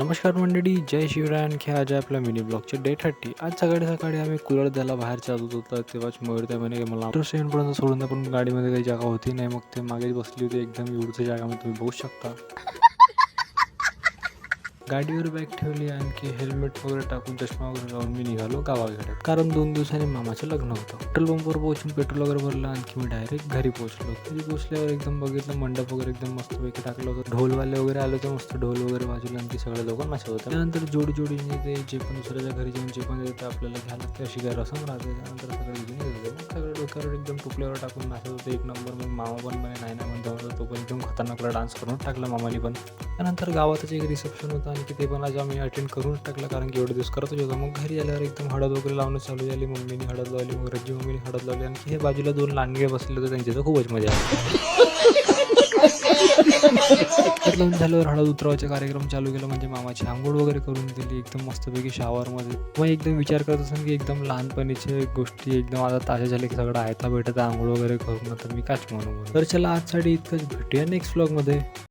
नमस्कार मंडळी, जय शिवराय. आणखी आज आहे आपल्या मिनी ब्लॉगचे डे 30. आज सकाळी सकाळी आम्ही कूलर द्यायला बाहेर चालत होतो, तेव्हाच मयूर त्या म्हणे की मला ऑटो स्टँडपर्यंत सोडून द्या, पण गाडीमध्ये काही जागा होती नाही. मग ते मागेच बसली होती एकदम एवढीच्या जागामध्ये, तुम्ही बघू शकता. गाडीवर बॅग ठेवली, आणखी हेल्मेट वगैरे टाकून चष्मा वगैरे लावून मी निघालो गावाकडे, कारण 2 दिवसांनी मामाचं लग्न होतं. पेट्रोल पंपवर पोहोचून पेट्रोल वगैरे भरलं, आणखी मी डायरेक्ट घरी पोहोचलो. घरी पोहोचल्यावर एकदम बघितलं, मंडप वगैरे एकदम मस्तपैकी टाकलं होतं. ढोलवाले वगैरे आले होते, मस्त ढोल वगैरे वाजवले, आणखी सगळे लोक नाचत होते. त्यानंतर जोडीने ते जे पण दुसऱ्याच्या घरी जाऊन जे पण ते आपल्याला घ्यायला लागते, अशी काय रसम राहते. त्यानंतर सगळे घेऊन येत होते, सगळे डोक्यावर एकदम टोपल्यावर टाकून नाचत होते एक नंबर. मग मामा पण म्हणे नाही म्हणतो होता, तो पण एकदम खतरनाकला डान्स करून टाकला मामाने पण. त्यानंतर गावातच एक रिसेप्शन होतं, आणि ते पण आज आम्ही अटेंड करून टाकलं, कारण की एवढे दिवस करतच होतो. मग घरी आल्यावर एकदम हळद वगैरे लावणं चालू झाली. मम्मीने हळद लावली, मग रज्जी मम्मीने हळद लावली, आणखी हे बाजूला 2 लांडगे बसले होते, त्यांची तर खूपच मजा आली. हळद लावून झाल्यावर हळद उतरवायचा कार्यक्रम चालू केला, म्हणजे मामाची आंघोळ वगैरे करून दिली एकदम मस्तपैकी शॉवरमध्ये. मग एकदम विचार करत असेल की एकदम लहानपणीच्या गोष्टी एकदम आता ताज्या झाले, की सगळं आयता भेटत आंघोळ वगैरे करून, तर मी काच म्हणून. तर चला आजसाठी इतकंच, भेटूया नेक्स्ट व्लॉगमध्ये.